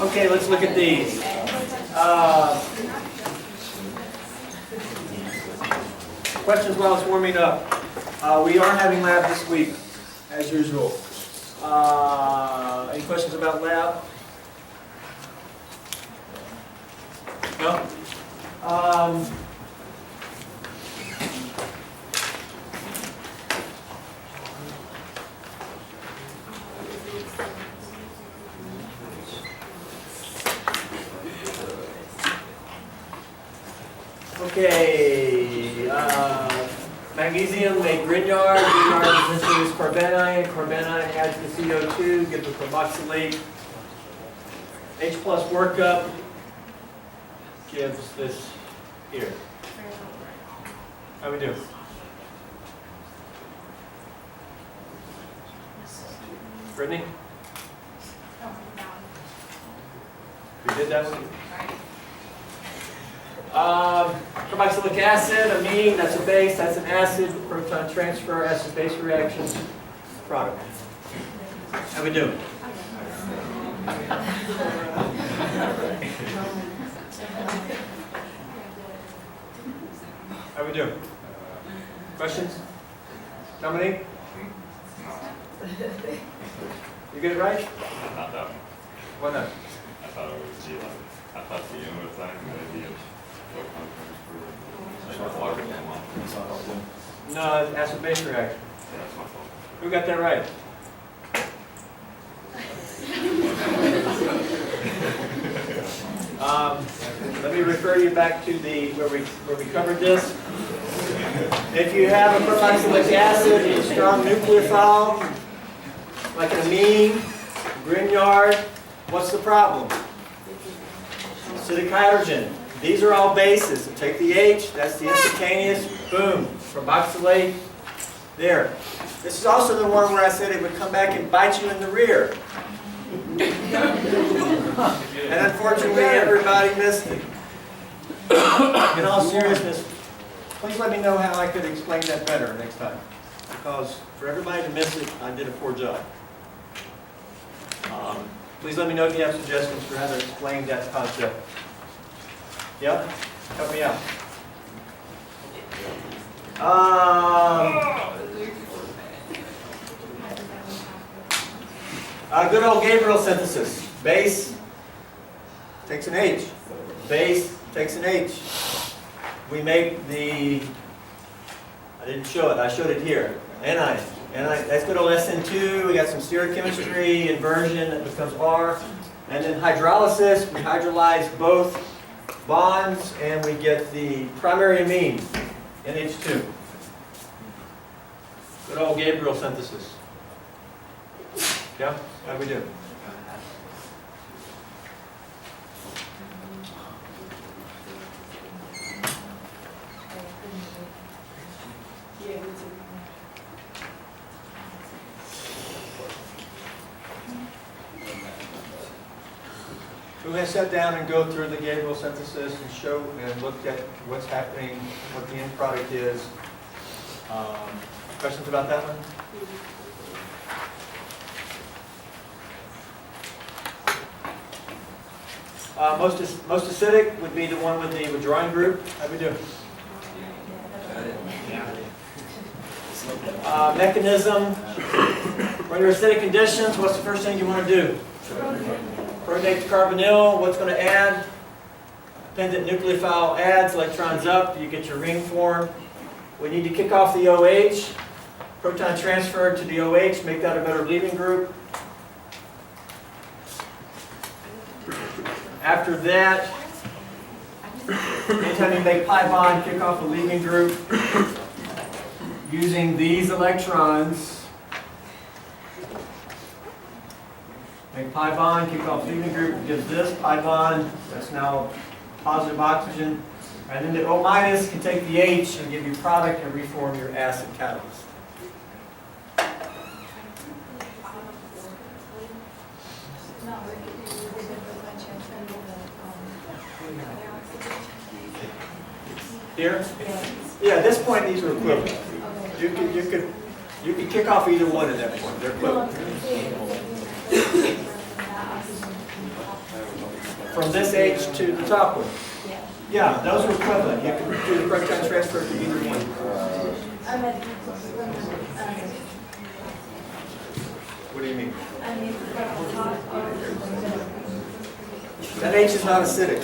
Okay, let's look at these. Questions while it's warming up. We are having lab this week, as usual. Any questions about lab? No? Okay, magnesium make Grignard. Grignard essentially is carbanion. Carbanion adds the CO2, gives a carboxylate. H plus workup gives this here. How we do? Brittany? We did that one? Carboxylic acid, amine, that's a base, that's an acid, proton transfer, acid-base reaction, product. How we do? How we do? Questions? Dominique? You get it right? Not that one. Why not? I thought it was G11. I thought the unit thing, maybe it's No, it's acid-base reaction. Yeah, that's my fault. Who got that right? Let me refer you back to the where we covered this. If you have a carboxylic acid in a strong nucleophile, like an amine, Grignard, what's the problem? Acidic hydrogen. These are all bases. So take the H, that's the instantaneous, boom, carboxylate, there. This is also the one where I said it would come back and bite you in the rear. And unfortunately, everybody missed it. In all seriousness, please let me know how I could explain that better next time. Because for everybody to miss it, I did a poor job. Please let me know if you have suggestions for how to explain that concept. Yep, help me out. Good old Gabriel synthesis. Base takes an H. Base takes an H. We make the, I didn't show it, I showed it here. Anion. That's good old SN2. We got some stereochemistry, inversion, that becomes R. And then hydrolysis, we hydrolyze both bonds and we get the primary amine, NH2. Good old Gabriel synthesis. Yeah? How do we do? We're going to sit down and go through the Gabriel synthesis and show and look at what's happening, what the end product is. Questions about that one? Most acidic would be the one with the withdrawing group. How do we do? Mechanism. When you're acidic conditions, what's the first thing you want to do? Protonate to carbonyl. What's going to add? Dependent nucleophile adds electrons up. You get your ring form. We need to kick off the OH. Proton transfer to the OH. Make that a better leaving group. After that, anytime you make pi bond, kick off a leaving group using these electrons. Make pi bond, kick off leaving group, gives this pi bond. That's now positive oxygen. And then the O minus can take the H and give you product and reform your acid catalyst. Here? Yeah, at this point, these are equivalent. You could kick off either one at that point. They're equivalent. From this H to the top one. Yeah, those are equivalent. You can do the proton transfer to either one. What do you mean? That H is not acidic.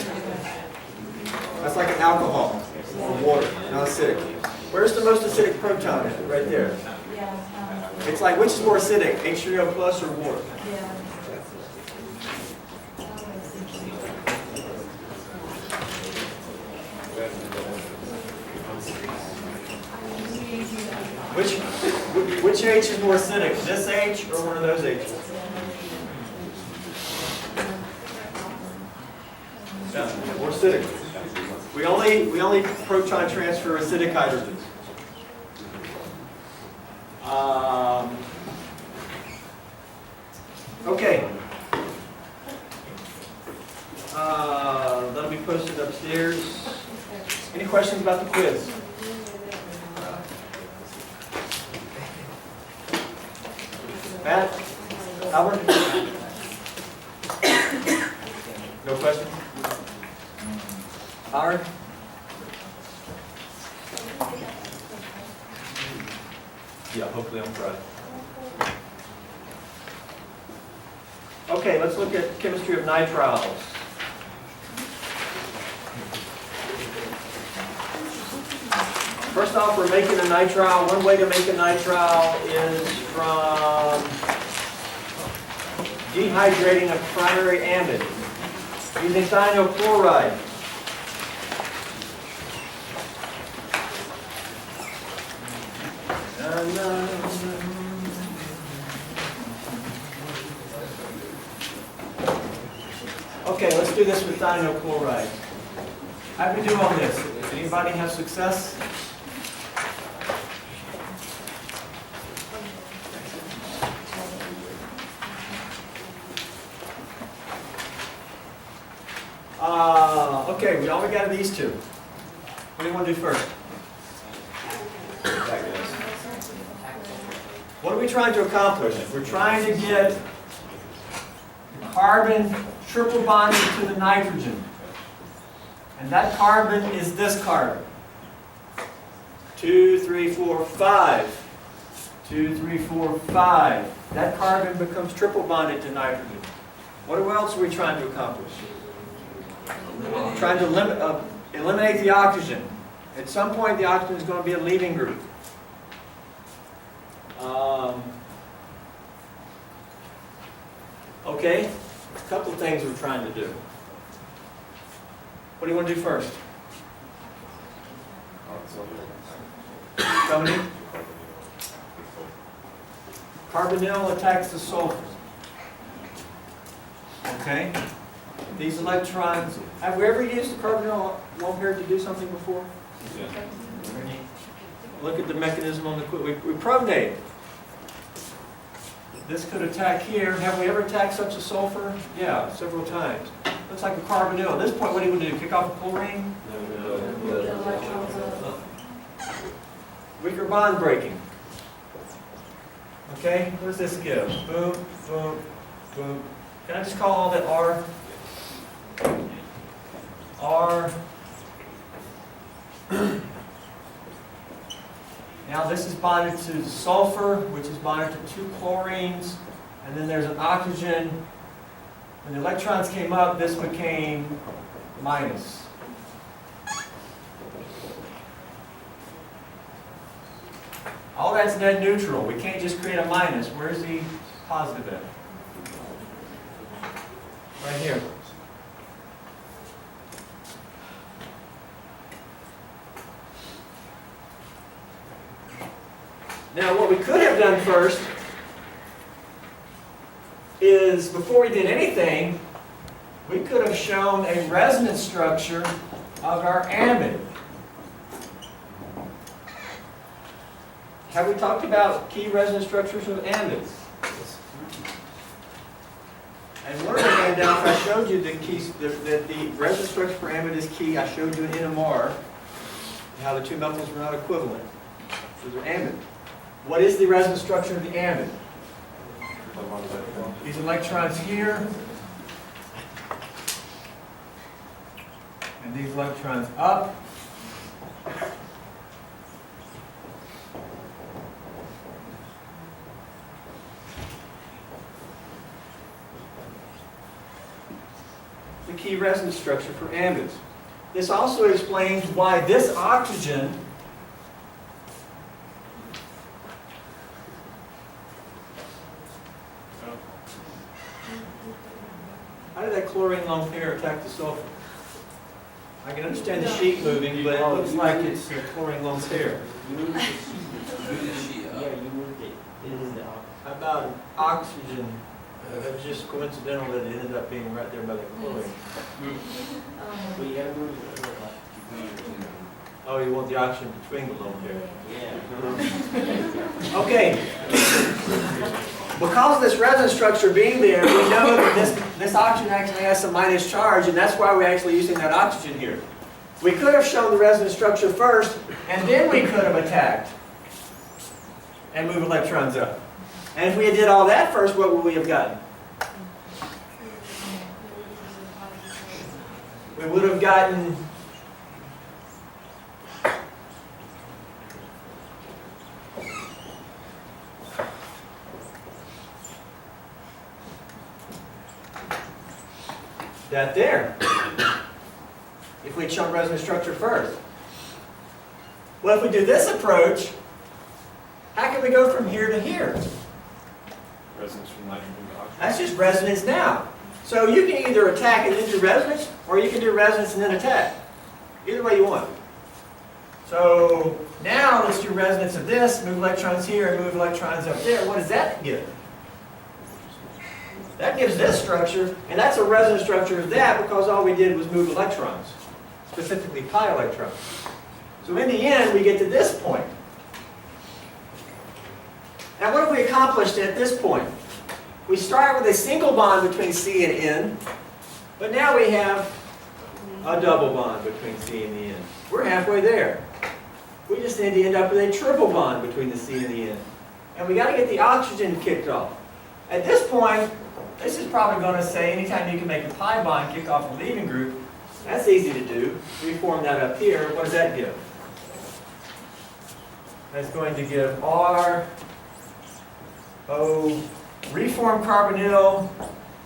That's like an alcohol or water, not acidic. Where's the most acidic proton? Right there. It's like, which is more acidic, H3O plus or water? Which H is more acidic, this H or one of those H's? Yeah, more acidic. We only proton transfer acidic hydrogens. Okay. That'll be posted upstairs. Any questions about the quiz? Matt? Albert? No questions? Howard? Yeah, hopefully on Friday. Okay, let's look at chemistry of nitriles. First off, we're making a nitrile. One way to make a nitrile is from dehydrating a primary amide using thionyl-chloride. Okay, let's do this with thionyl-chloride. How do we do on this? Does anybody have success? Okay, we only got these two. What do you want to do first? What are we trying to accomplish? We're trying to get carbon triple bonded to the nitrogen. And that carbon is this carbon. 2, 3, 4, 5. 2, 3, 4, 5. That carbon becomes triple bonded to nitrogen. What else are we trying to accomplish? Trying to eliminate the oxygen. At some point, the oxygen is going to be a leaving group. Okay, a couple of things we're trying to do. What do you want to do first? Somebody? Carbonyl attacks the sulfur. Okay? These electrons, have we ever used the carbonyl lone pair to do something before? Yeah. Look at the mechanism on the we pronate. This could attack here. Have we ever attacked such a sulfur? Yeah, several times. Looks like a carbonyl. At this point, what do you want to do? Kick off a chlorine? Weaker bond breaking. Okay, what does this give? Boom, boom, boom. Can I just call all that R? R. Now this is bonded to sulfur, which is bonded to 2 chlorines, and then there's an oxygen. When the electrons came up, this became minus. All that's net neutral. We can't just create a minus. Where's the positive at? Right here. Now what we could have done first is, before we did anything, we could have shown a resonance structure of our amide. Have we talked about key resonance structures of amides? And one of the handouts I showed you that the resonance structure for amide is key. I showed you an NMR. how the two methyls were not equivalent. So they're amide. What is the resonance structure of the amide? These electrons here, and these electrons up. The key resonance structure for amides. This also explains why this oxygen how did that chlorine lone pair attack the sulfur? I can understand the sheet moving, but it looks like it's a chlorine lone pair. Yeah, you moved it. It is the How about oxygen? It was just coincidental that it ended up being right there by the chlorine. But you gotta move it. Oh, you want the oxygen between the lone pair. Yeah. Okay. Because of this resonance structure being there, we know that this oxygen actually has some minus charge, and that's why we're actually using that oxygen here. We could have shown the resonance structure first, and then we could have attacked and moved electrons up. And if we did all that first, what would we have gotten? We would have gotten that there, if we'd shown resonance structure first. Well, if we do this approach, how can we go from here to here? Resonance from nitrogen to oxygen. That's just resonance now. So you can either attack and then do resonance, or you can do resonance and then attack. Either way you want. So now let's do resonance of this, move electrons here, and move electrons up there. What does that give? That gives this structure, and that's a resonance structure of that because all we did was move electrons, specifically pi electrons. So in the end, we get to this point. Now what have we accomplished at this point? We start with a single bond between C and N, but now we have a double bond between C and the N. We're halfway there. We just need to end up with a triple bond between the C and the N. And we got to get the oxygen kicked off. At this point, this is probably going to say anytime you can make a pi bond kick off a leaving group, that's easy to do. Reform that up here. What does that give? That's going to give R, O, reform carbonyl,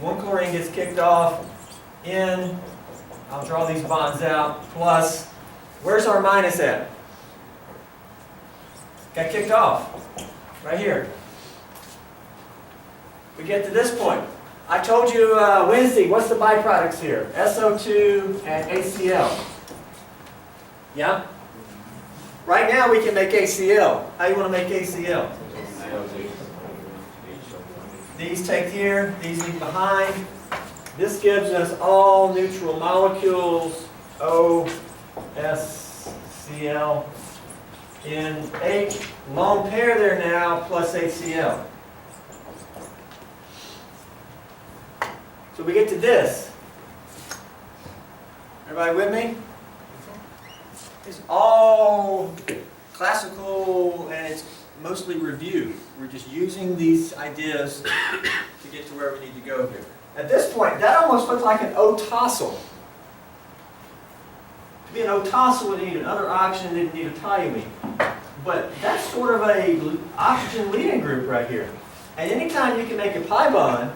one chlorine gets kicked off, N, I'll draw these bonds out, plus, where's our minus at? Got kicked off, right here. We get to this point. I told you Wednesday, what's the byproducts here? SO2 and HCl. Yeah? Right now we can make HCl. How do you want to make HCl? These take here, these leave behind. This gives us all neutral molecules, O, S, Cl, N, H, lone pair there now, plus HCl. So we get to this. Everybody with me? It's all classical and it's mostly review. We're just using these ideas to get to where we need to go here. At this point, that almost looks like an O-tosyl. To be an O-tosyl, we need another oxygen, we need a thiamine. But that's sort of a oxygen leaving group right here. And anytime you can make a pi bond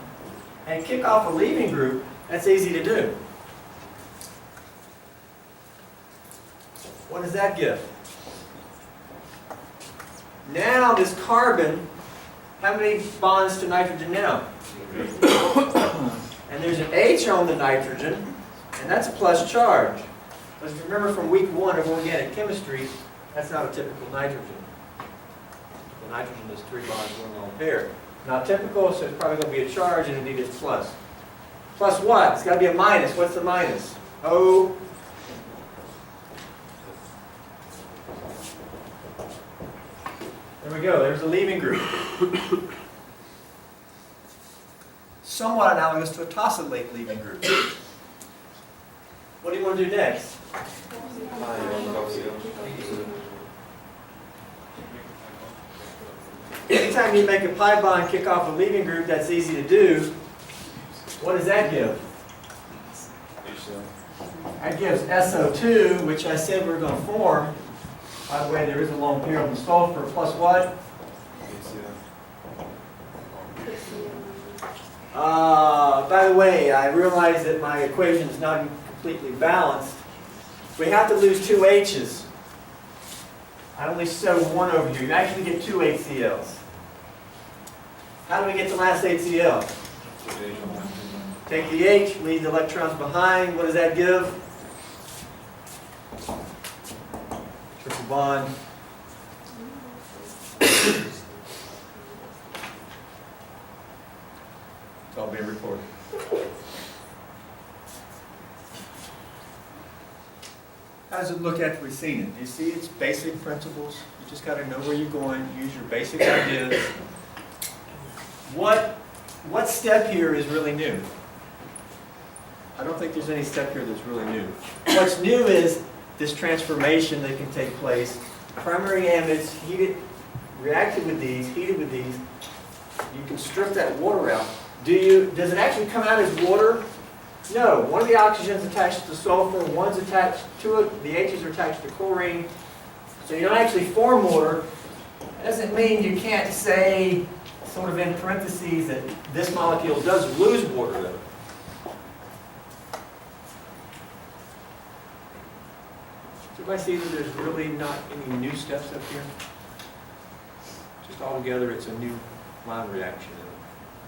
and kick off a leaving group, that's easy to do. What does that give? Now this carbon, how many bonds to nitrogen now? And there's an H on the nitrogen, and that's a plus charge. Because if you remember from week 1 of organic chemistry, that's not a typical nitrogen. The nitrogen is 3 bonds, 1 lone pair. Not typical, so it's probably going to be a charge, and indeed it's plus. Plus what? It's got to be a minus. What's the minus? O. There we go. There's a leaving group. Somewhat analogous to a tosylate leaving group. What do you want to do next? Anytime you make a pi bond kick off a leaving group, that's easy to do. What does that give? That gives SO2, which I said we're going to form. By the way, there is a lone pair on the sulfur, plus what? By the way, I realize that my equation is not completely balanced. We have to lose two H's. I only show one over here. You actually get two HCl's. How do we get the last HCl? Take the H, leave the electrons behind. What does that give? Triple bond. It's all being recorded. How does it look after we've seen it? You see its basic principles. You just got to know where you're going. Use your basic ideas. What step here is really new? I don't think there's any step here that's really new. What's new is this transformation that can take place. Primary amides heated, reacted with these, heated with these. You can strip that water out. Does it actually come out as water? No. One of the oxygens attached to sulfur, one's attached to it, the H's are attached to chlorine. So you don't actually form water. That doesn't mean you can't say, sort of in parentheses, that this molecule does lose water though. Does everybody see that there's really not any new steps up here? Just altogether it's a new line reaction.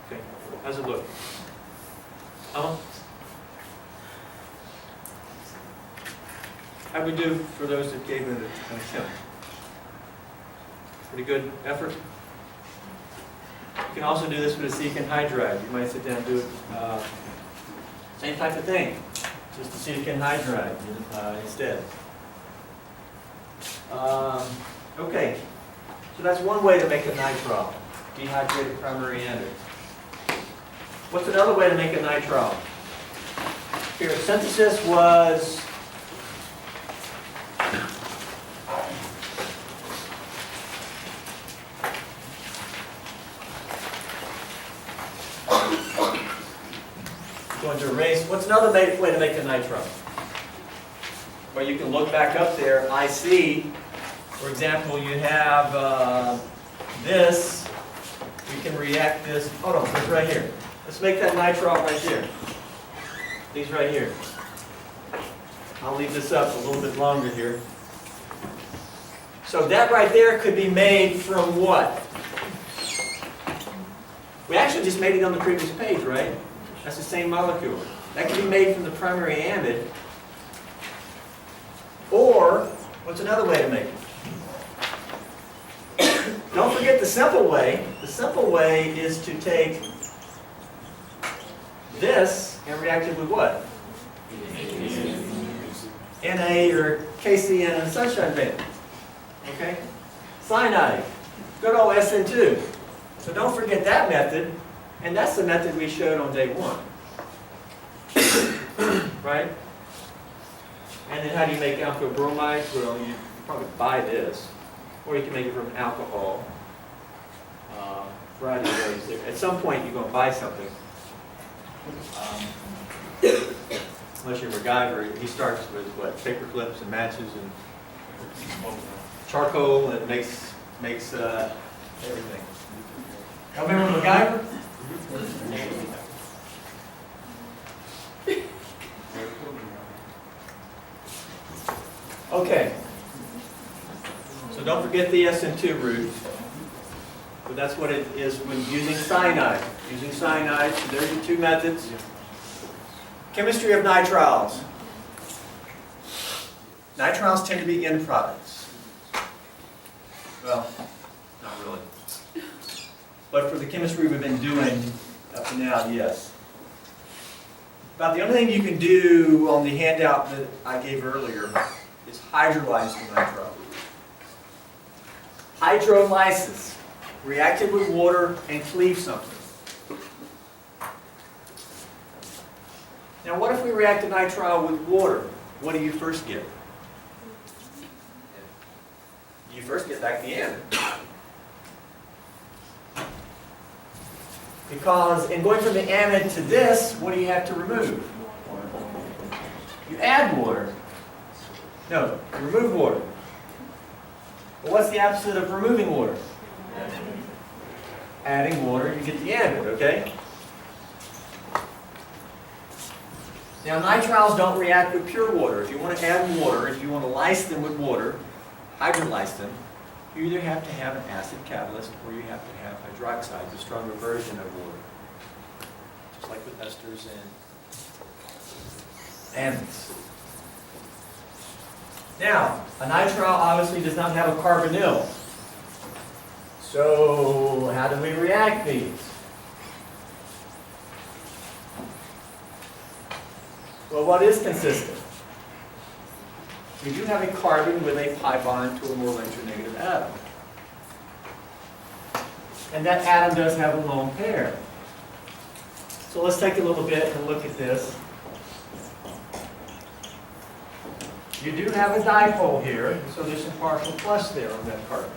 Okay, how's it look? How'd we do for those that gave it an attempt? Pretty good effort? You can also do this with acetic anhydride. You might sit down and do it, same type of thing, just acetic anhydride instead. Okay, so that's one way to make a nitrile, dehydrated primary amide. What's another way to make a nitrile? Here, synthesis was going to erase. What's another way to make a nitrile? Well, you can look back up there. IC, for example, you have this. You can react this. Hold on, it's right here. Let's make that nitrile right here. These right here. I'll leave this up a little bit longer here. So that right there could be made from what? We actually just made it on the previous page, right? That's the same molecule. That can be made from the primary amide. Or, what's another way to make it? Don't forget the simple way. The simple way is to take this and react it with what? Na or KCN and sunshine band. Okay? Cyanide. Good old SN2. So don't forget that method. And that's the method we showed on day one. Right? And then how do you make alkyl bromide? Well, you probably buy this. Or you can make it from alcohol. Variety of ways. At some point, you're going to buy something. Unless you're MacGyver, he starts with what? Paper clips and matches and charcoal, and it makes everything. Y'all remember MacGyver? Okay. So don't forget the SN2 root. But that's what it is when using cyanide. Using cyanide, so there's your two methods. Chemistry of nitriles. Nitriles tend to be end products. Well, not really. But for the chemistry we've been doing up to now, yes. About the only thing you can do on the handout that I gave earlier is hydrolyze the nitrile. Hydrolysis. Reacted with water and cleave something. Now what if we react the nitrile with water? what do you first get? You first get back the amide. Because in going from the amide to this, what do you have to remove? You add water. No, you remove water. Well, what's the opposite of removing water? Adding water, you get the amide, okay? Now, nitriles don't react with pure water. If you want to add water, if you want to lyse them with water, hydrolyze them, you either have to have an acid catalyst or you have to have hydroxide, the stronger version of water. Just like with esters and amides. Now, a nitrile obviously does not have a carbonyl. So, how do we react these? Well, what is consistent? We do have a carbon with a pi bond to a more electronegative atom. And that atom does have a lone pair. So let's take a little bit and look at this. You do have a dipole here, so there's some partial plus there on that carbon.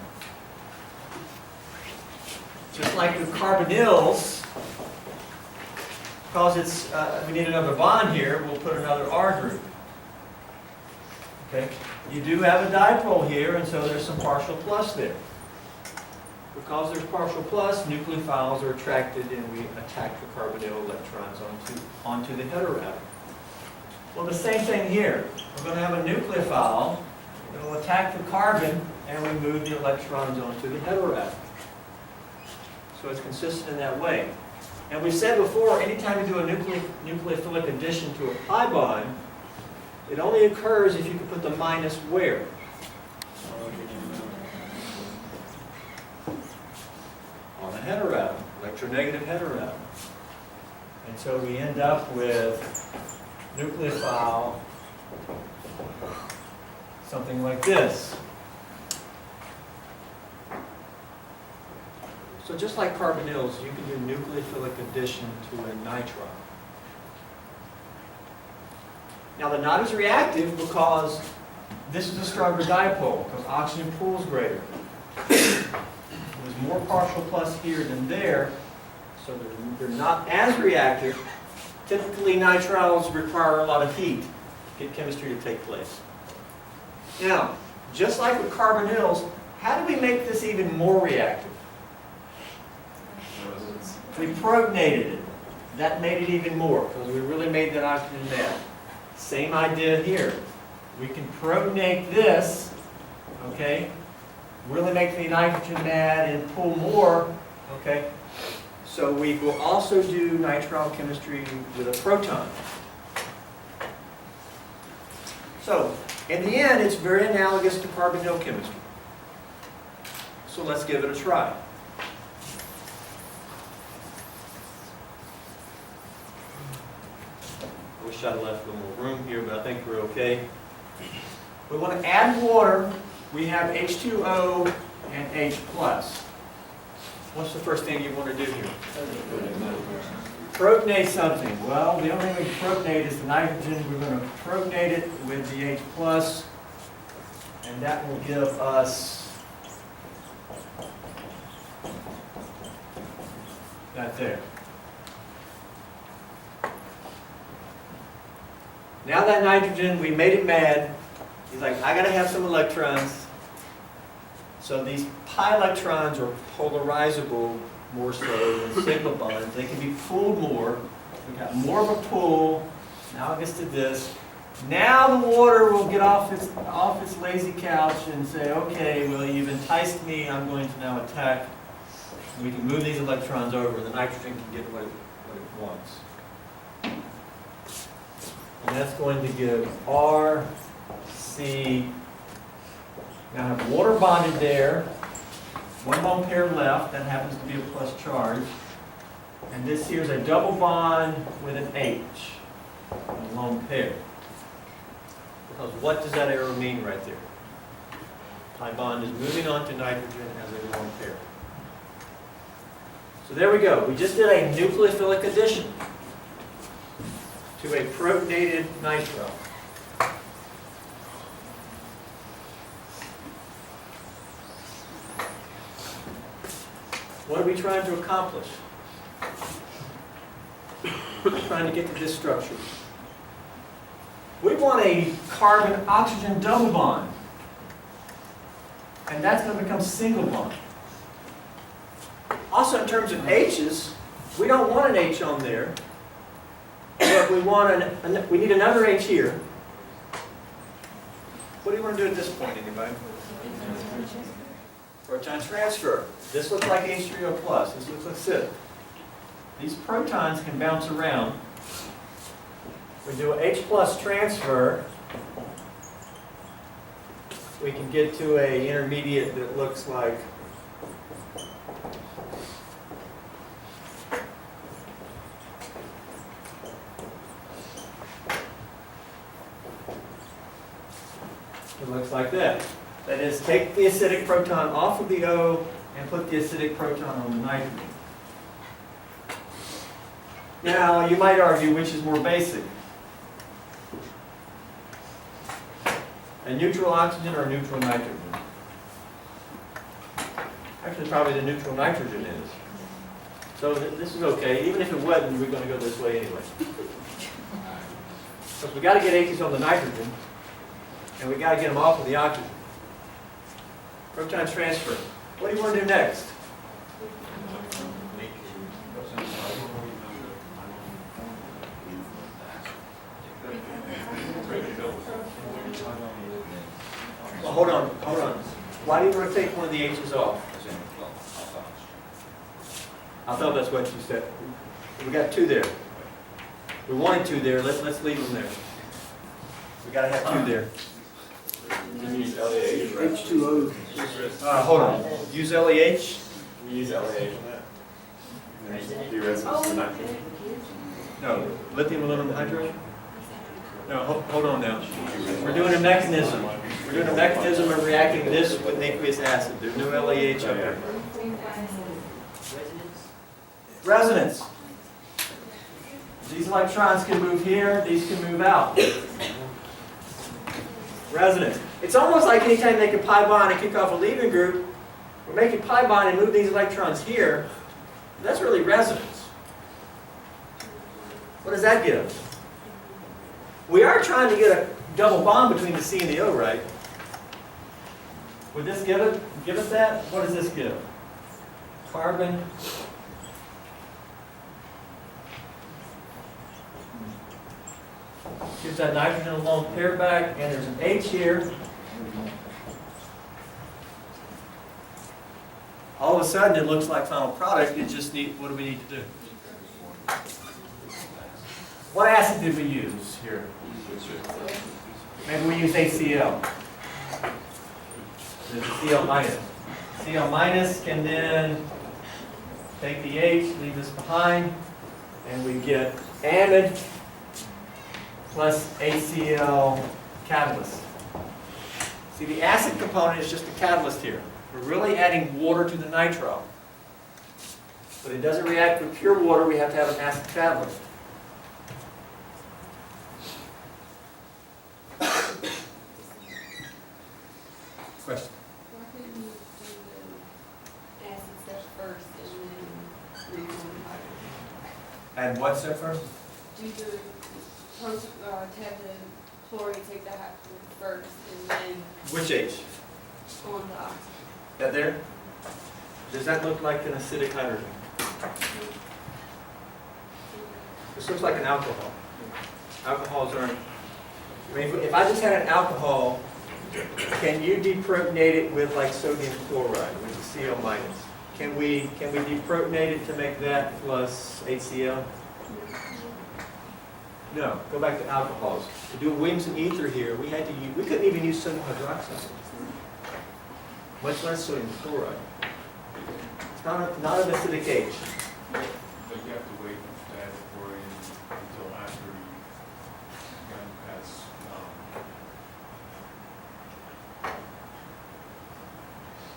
Just like with carbonyls, because it's we need another bond here, we'll put another R group. Okay? You do have a dipole here, and so there's some partial plus there. Because there's partial plus, nucleophiles are attracted, and we attack the carbonyl electrons onto the heteroatom. Well, the same thing here. We're going to have a nucleophile. It will attack the carbon, and we move the electrons onto the heteroatom. So it's consistent in that way. And we said before, anytime you do a nucleophilic addition to a pi bond, it only occurs if you can put the minus where? On the heteroatom, electronegative heteroatom. And so we end up with nucleophile, something like this. So just like carbonyls, you can do nucleophilic addition to a nitrile. Now the not as reactive because this is a stronger dipole, because oxygen pool is greater. There's more partial plus here than there, so they're not as reactive. Typically nitriles require a lot of heat to get chemistry to take place. Now, just like with carbonyls, how do we make this even more reactive? We protonated it. That made it even more, because we really made that oxygen mad. Same idea here. We can protonate this, okay, really make the nitrogen mad and pull more, okay? So we will also do nitrile chemistry with a proton. So, in the end, it's very analogous to carbonyl chemistry. So let's give it a try. I wish I'd left a little more room here, but I think we're okay. We want to add water. We have H2O and H+. What's the first thing you want to do here? Protonate something. Well, the only thing we can protonate is the nitrogen. We're going to protonate it with the H+, and that will give us that there. Now that nitrogen, we made it mad. He's like, I got to have some electrons. So these pi electrons are polarizable more so than single bonds. They can be pulled more. We've got more of a pull. Now it gets to this. Now the water will get off its lazy couch and say, okay, well, you've enticed me. I'm going to now attack. We can move these electrons over. The nitrogen can get what it wants. And that's going to give R, C. Now I have water bonded there. One lone pair left. That happens to be a plus charge. And this here is a double bond with an H, a lone pair. Because what does that arrow mean right there? Pi bond is moving on to nitrogen as a lone pair. So there we go. We just did a nucleophilic addition to a protonated nitrile. What are we trying to accomplish? We're trying to get to this structure. We want a carbon-oxygen double bond. And that's going to become single bond. Also, in terms of H's, we don't want an H on there. But we need another H here. What do you want to do at this point, anybody? Proton transfer. This looks like H3O+. This looks like acidic. These protons can bounce around. We do an H+ transfer. We can get to an intermediate that looks like that. That is, take the acidic proton off of the O and put the acidic proton on the nitrogen. Now, you might argue which is more basic. A neutral oxygen or a neutral nitrogen? Actually, probably the neutral nitrogen is. So this is okay. Even if it wasn't, we're going to go this way anyway. Because we got to get H's on the nitrogen, and we got to get them off of the oxygen. Proton transfer. What do you want to do next? Well, hold on. Why do you want to take one of the H's off? I thought that's what you said. We got 2 there. We wanted 2 there. Let's leave them there. We got to have 2 there. H2O. Hold on. Use LEH. We use LAH on that. Deresidence the nitrogen. No. Lithium aluminum hydride. No. Hold on now. We're doing a mechanism. We're doing a mechanism of reacting this with aqueous acid. There's no LEH up there. Resonance. These electrons can move here. These can move out. Resonance. It's almost like anytime you make a pi bond and kick off a leaving group, we're making pi bond and move these electrons here. That's really resonance. What does that give? We are trying to get a double bond between the C and the O, right? Would this give us that? What does this give? Carbon. Gives that nitrogen a lone pair back, and there's an H here. All of a sudden, it looks like final product. It just what do we need to do? What acid did we use here? Maybe we use HCl. There's a Cl minus. Cl minus can then take the H, leave this behind, and we get amide plus HCl catalyst. See, the acid component is just a catalyst here. We're really adding water to the nitro. But it doesn't react with pure water. We have to have an acid catalyst. Question? Why couldn't you do the acid step first and then hydrogen? And what step first? Do the have the chlorine take the hydrogen first and then Which H? on the oxygen. That there? Does that look like an acidic hydrogen? This looks like an alcohol. Alcohols aren't. I mean, if I just had an alcohol, can you deprotonate it with like sodium chloride, which is Cl minus? Can we deprotonate it to make that plus HCl? No. Go back to alcohols. To do a Williamson ether here, we couldn't even use sodium hydroxide. Much less sodium chloride. It's not an acidic H. But you have to wait to add the chlorine until after you've gotten past,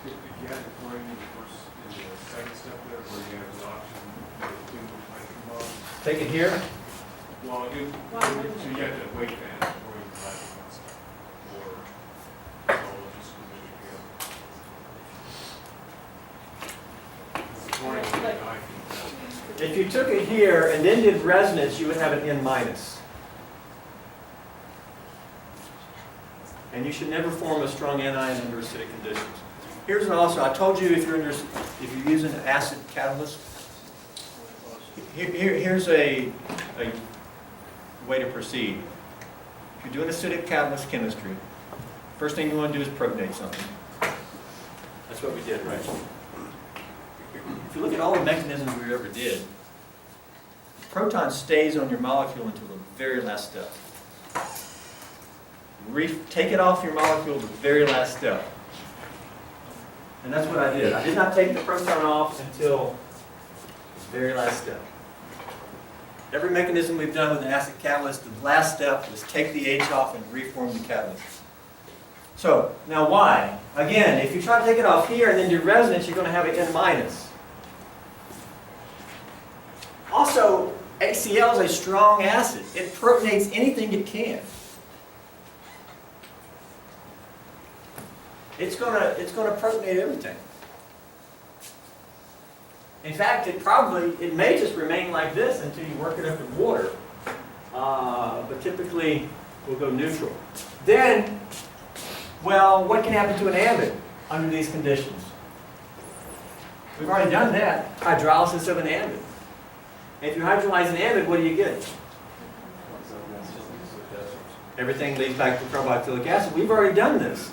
if you had the chlorine in the second step there, where you have the oxygen between the nitrogen bonds, Take it here. well, so you have to wait to add the chlorine to the nitrogen step, or, so just because you have. If you took it here and then did resonance, you would have an N minus. And you should never form a strong anion under acidic conditions. Here's an also, I told you if you're using an acid catalyst, here's a way to proceed. If you're doing acidic catalyst chemistry, first thing you want to do is protonate something. That's what we did, right? If you look at all the mechanisms we ever did, the proton stays on your molecule until the very last step. Take it off your molecule the very last step. And that's what I did. I did not take the proton off until the very last step. Every mechanism we've done with an acid catalyst, the last step was take the H off and reform the catalyst. So, now why? Again, if you try to take it off here and then do resonance, you're going to have an N minus. Also, HCl is a strong acid. It protonates anything it can. It's going to protonate everything. In fact, it may just remain like this until you work it up in water. But typically, we'll go neutral. Then, well, what can happen to an amide under these conditions? We've already done that. Hydrolysis of an amide. And if you hydrolyze an amide, what do you get? Everything leads back to carboxylic acid. We've already done this.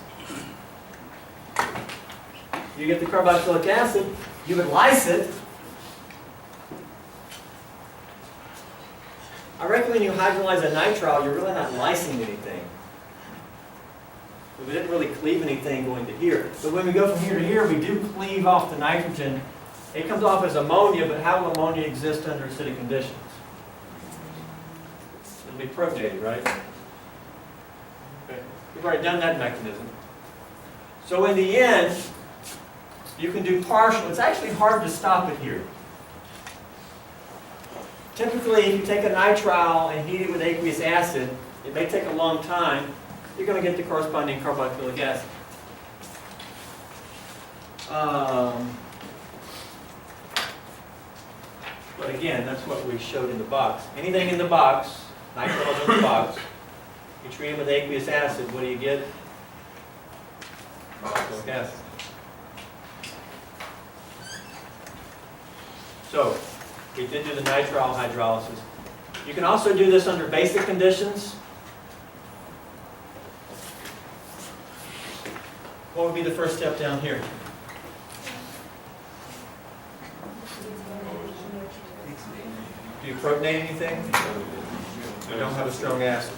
You get the carboxylic acid, you would lyse it. I reckon when you hydrolyze a nitrile, you're really not lysing anything. We didn't really cleave anything going to here. But when we go from here to here, we do cleave off the nitrogen. It comes off as ammonia, but how will ammonia exist under acidic conditions? It'll be protonated, right? Okay. We've already done that mechanism. So in the end, you can do partial. It's actually hard to stop it here. Typically, if you take a nitrile and heat it with aqueous acid, it may take a long time. You're going to get the corresponding carboxylic acid. But again, that's what we showed in the box. Anything in the box, nitriles in the box, you treat them with aqueous acid, what do you get? Carboxylic acid. So, we did do the nitrile hydrolysis. You can also do this under basic conditions. What would be the first step down here? Do you protonate anything? You don't have a strong acid.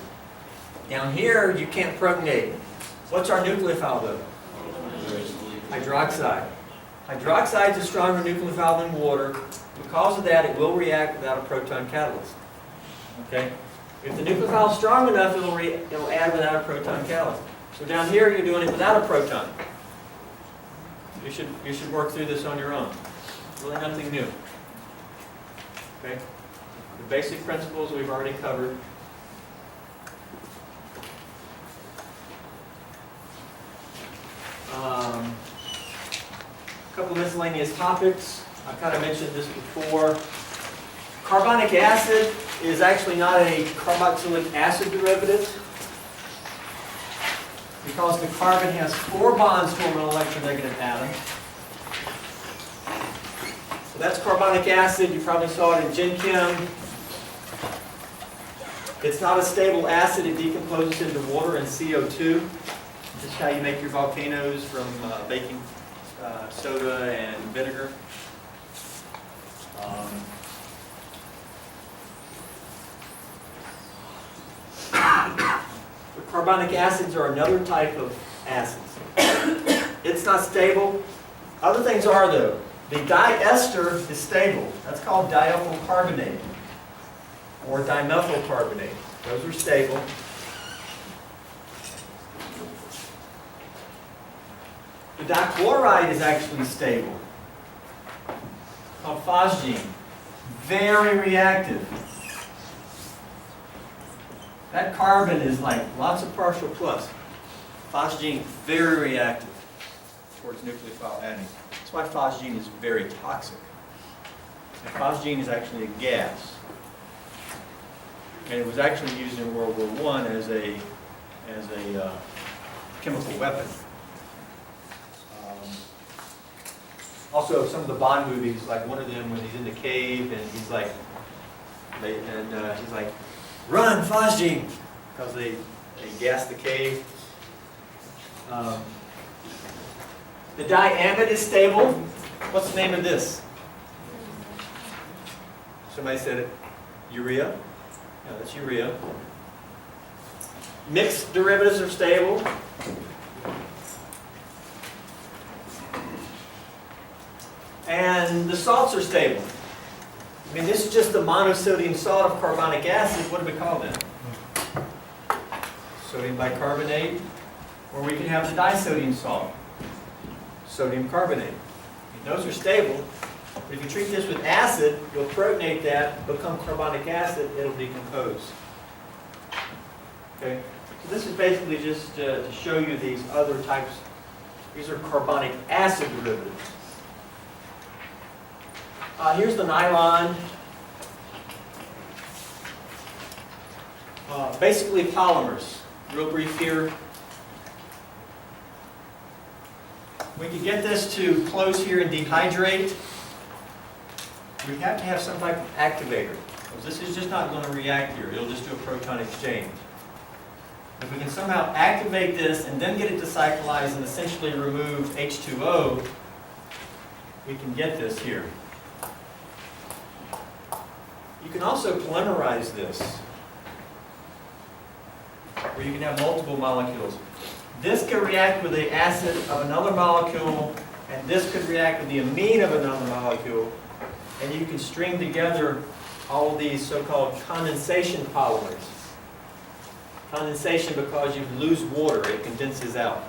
Down here, you can't protonate. What's our nucleophile though? Hydroxide. Hydroxide is a stronger nucleophile than water. Because of that, it will react without a proton catalyst. Okay? If the nucleophile is strong enough, it'll add without a proton catalyst. So down here, you're doing it without a proton. You should work through this on your own. Really nothing new. Okay? The basic principles we've already covered. A couple of miscellaneous topics. I kind of mentioned this before. Carbonic acid is actually not a carboxylic acid derivative because the carbon has 4 bonds to an electronegative atom. So that's carbonic acid. You probably saw it in Gen Chem. It's not a stable acid. It decomposes into water and CO2. This is how you make your volcanoes from baking soda and vinegar. The carbonic acids are another type of acids. It's not stable. Other things are though. The diester is stable. That's called diethyl carbonate or dimethyl carbonate. Those are stable. The dichloride is actually stable. Called phosgene. Very reactive. That carbon is like lots of partial plus. Phosgene, very reactive towards nucleophile adding. That's why phosgene is very toxic. And phosgene is actually a gas. And it was actually used in World War I as a chemical weapon. Also, some of the Bond movies, like one of them when he's in the cave and he's like, he's like, run, phosgene, because they gas the cave. The diamide is stable. What's the name of this? Somebody said it. Urea. Yeah, that's urea. Mixed derivatives are stable. And the salts are stable. I mean, this is just the monosodium salt of carbonic acid. What do we call that? Sodium bicarbonate. Or we can have the disodium salt, sodium carbonate. And those are stable. But if you treat this with acid, you'll protonate that, become carbonic acid, it'll decompose. Okay? So this is basically just to show you these other types. These are carbonic acid derivatives. Here's the nylon. Basically polymers. Real brief here. We can get this to close here and dehydrate. We have to have some type of activator, because this is just not going to react here. It'll just do a proton exchange. If we can somehow activate this and then get it to cyclize and essentially remove H2O, we can get this here. You can also polymerize this, where you can have multiple molecules. This could react with the acid of another molecule, and this could react with the amine of another molecule, and you can string together all of these so-called condensation polymers. Condensation because you lose water, it condenses out.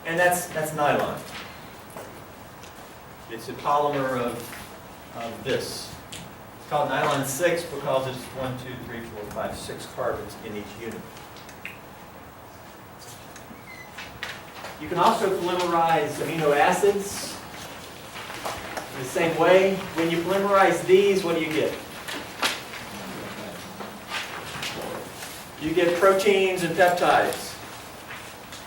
And that's nylon. It's a polymer of this. It's called nylon 6 because it's 1, 2, 3, 4, 5, 6 carbons in each unit. You can also polymerize amino acids in the same way. When you polymerize these, what do you get? You get proteins and peptides.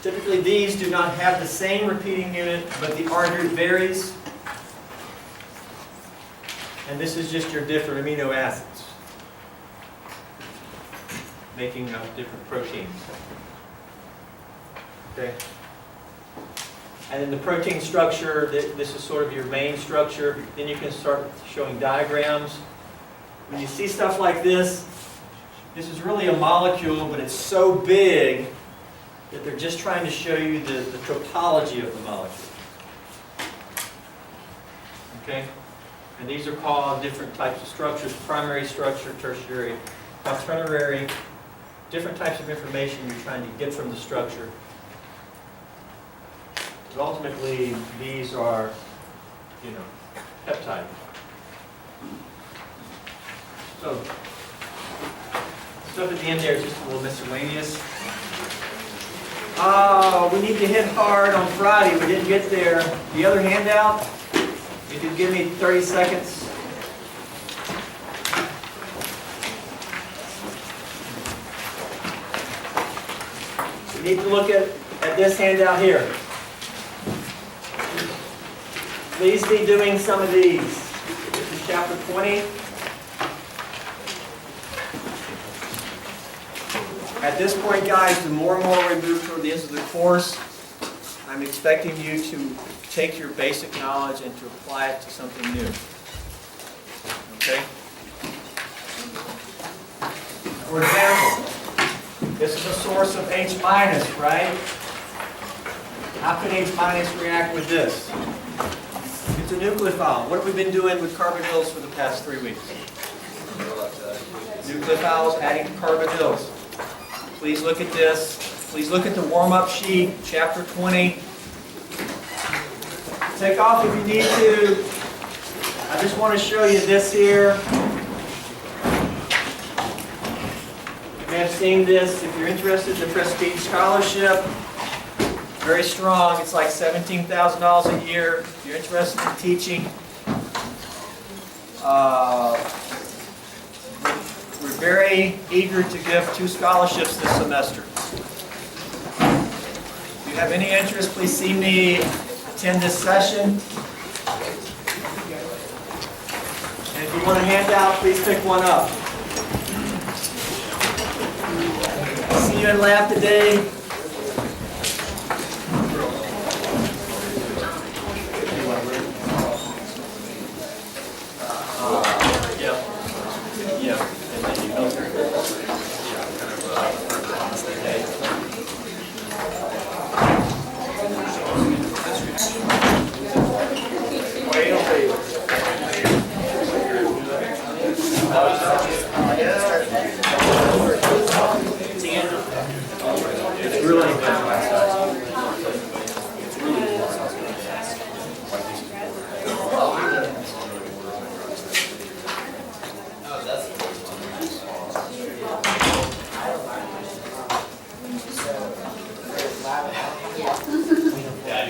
Typically these do not have the same repeating unit, but the R group varies. And this is just your different amino acids, making up different proteins. Okay? And then the protein structure, this is sort of your main structure. Then you can start showing diagrams. When you see stuff like this, this is really a molecule, but it's so big that they're just trying to show you the topology of the molecule. Okay? And these are called different types of structures: primary structure, tertiary, quaternary, different types of information you're trying to get from the structure. But ultimately, these are, peptide. So, stuff at the end there is just a little miscellaneous. We need to hit hard on Friday. We didn't get there. The other handout, if you could give me 30 seconds. We need to look at this handout here. Please be doing some of these. This is chapter 20. At this point, guys, the more and more we move toward the end of the course, I'm expecting you to take your basic knowledge and to apply it to something new. Okay? For example, this is a source of H minus, right? How can H minus react with this? It's a nucleophile. What have we been doing with carbonyls for the past 3 weeks? Nucleophiles adding to carbonyls. Please look at this. Please look at the warm-up sheet, chapter 20. Take off if you need to. I just want to show you this here. You may have seen this. If you're interested in the Prestige Scholarship, very strong. It's like $17,000 a year. If you're interested in teaching, We're very eager to give 2 scholarships this semester. If you have any interest, please see me, attend this session. And if you want a handout, please pick one up. See you in lab today.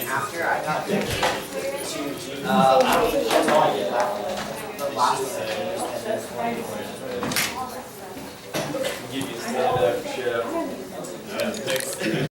After I got there, to